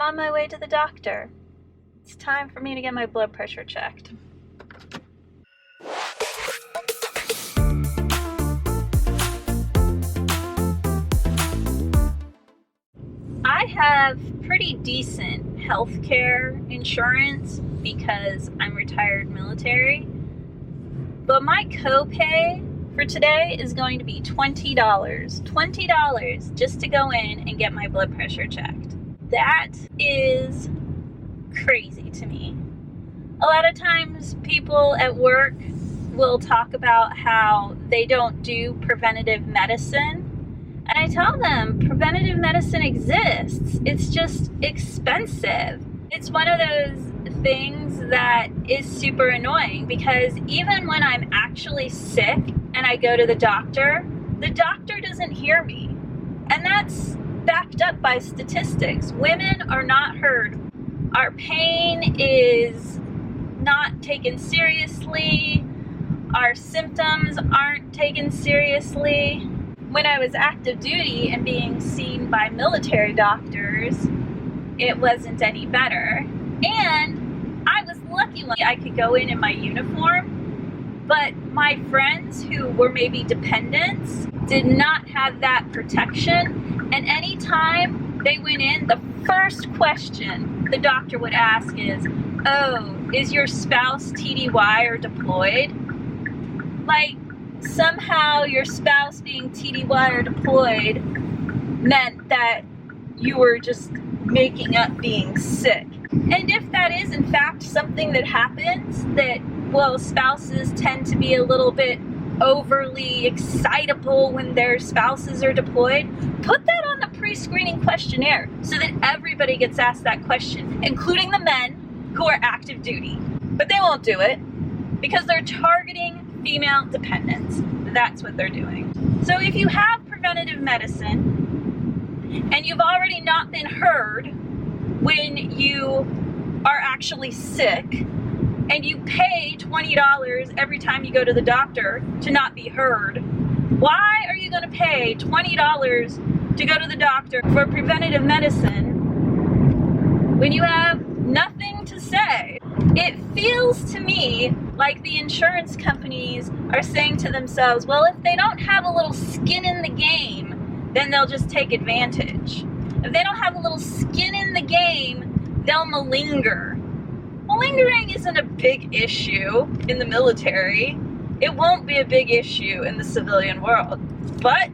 I'm on my way to the doctor. It's time for me to get my blood pressure checked. I have pretty decent healthcare insurance because I'm retired military, but my copay for today is going to be $20. $20 just to go in and get my blood pressure checked. That is crazy to me. A lot of times people at work will talk about how they don't do preventative medicine. And I tell them preventative medicine exists. It's just expensive. It's one of those things that is super annoying because even when I'm actually sick and I go to the doctor doesn't hear me. And that's backed up by statistics. Women are not heard. Our pain is not taken seriously. Our symptoms aren't taken seriously. When I was active duty and being seen by military doctors, it wasn't any better. And I was lucky when I could go in my uniform, but my friends who were maybe dependents did not have that protection. And anytime they went in, the first question the doctor would ask is, "Oh, is your spouse TDY or deployed?" Like, somehow your spouse being TDY or deployed meant that you were just making up being sick. And if that is in fact something that happens, that, well, spouses tend to be a little bit overly excitable when their spouses are deployed, put that on the pre-screening questionnaire so that everybody gets asked that question, including the men who are active duty. But they won't do it because they're targeting female dependents. That's what they're doing. So if you have preventative medicine and you've already not been heard when you are actually sick and you pay $20 every time you go to the doctor to not be heard, why are you going to pay $20 to go to the doctor for preventative medicine when you have nothing to say? It feels to me like the insurance companies are saying to themselves, well, if they don't have a little skin in the game, then they'll just take advantage. If they don't have a little skin in the game, they'll malinger. Malingering isn't a big issue in the military. It won't be a big issue in the civilian world. But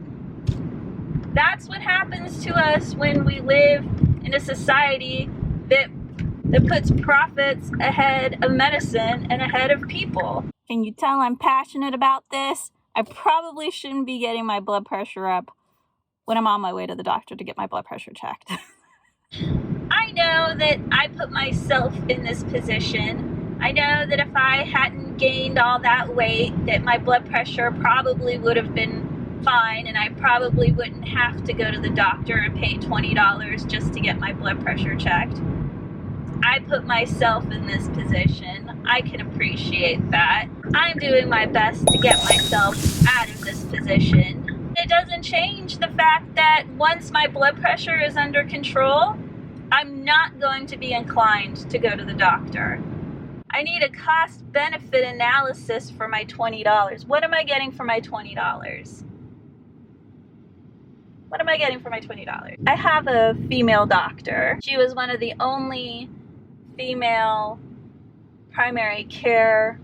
that's what happens to us when we live in a society that puts profits ahead of medicine and ahead of people. Can you tell I'm passionate about this? I probably shouldn't be getting my blood pressure up when I'm on my way to the doctor to get my blood pressure checked. I know that I put myself in this position. I know that if I hadn't gained all that weight, that my blood pressure probably would have been fine and I probably wouldn't have to go to the doctor and pay $20 just to get my blood pressure checked. I put myself in this position. I can appreciate that. I'm doing my best to get myself out of this position. It doesn't change the fact that once my blood pressure is under control, I'm not going to be inclined to go to the doctor. I need a cost-benefit analysis for my $20. What am I getting for my $20? What am I getting for my $20? I have a female doctor. She was one of the only female primary care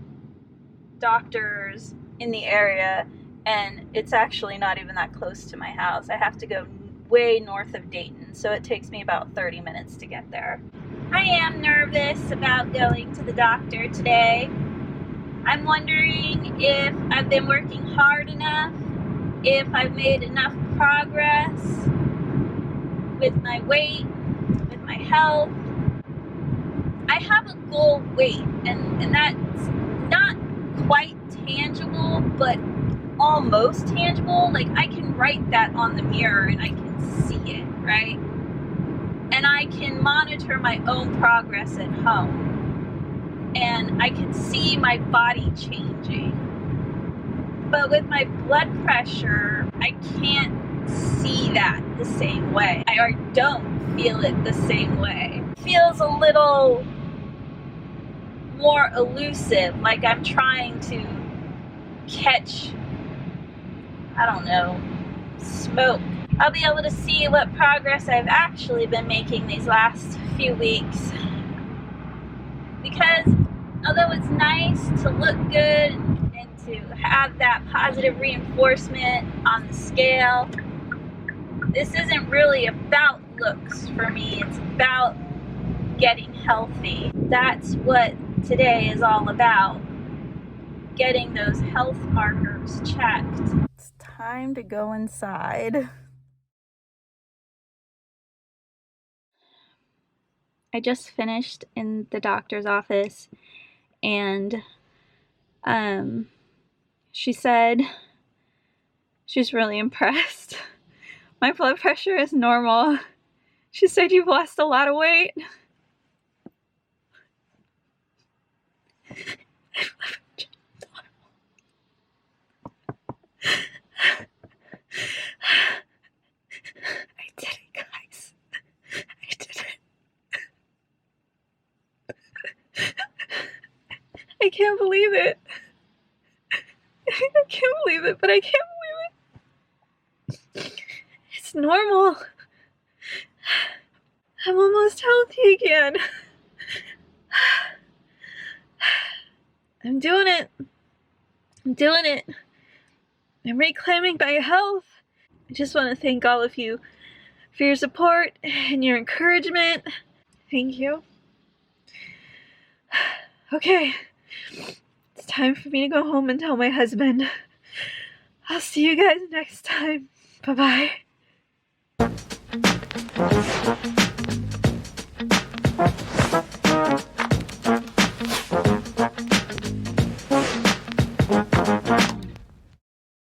doctors in the area, and it's actually not even that close to my house. I have to go way north of Dayton, so it takes me about 30 minutes to get there. I am nervous about going to the doctor today. I'm wondering if I've been working hard enough, if I've made enough progress with my weight, with my health. I have a goal weight, and that's not quite tangible, but almost tangible. Like, I can write that on the mirror and I can see it, right? And I can monitor my own progress at home. And I can see my body changing. But with my blood pressure, I can't see that the same way. I don't feel it the same way. It feels a little more elusive, like I'm trying to catch, I don't know, smoke. I'll be able to see what progress I've actually been making these last few weeks. Because although it's nice to look good and to have that positive reinforcement on the scale, this isn't really about looks for me. It's about getting healthy. That's what today is all about. Getting those health markers checked. It's time to go inside. I just finished in the doctor's office, and she said she's really impressed. My blood pressure is normal. She said you've lost a lot of weight. I did it, guys. I did it. I can't believe it. I can't believe it, but I can't believe it. It's normal. I'm almost healthy again. I'm doing it. I'm doing it. I'm reclaiming my health. I just want to thank all of you for your support and your encouragement. Thank you. Okay, it's time for me to go home and tell my husband. I'll see you guys next time. Bye-bye.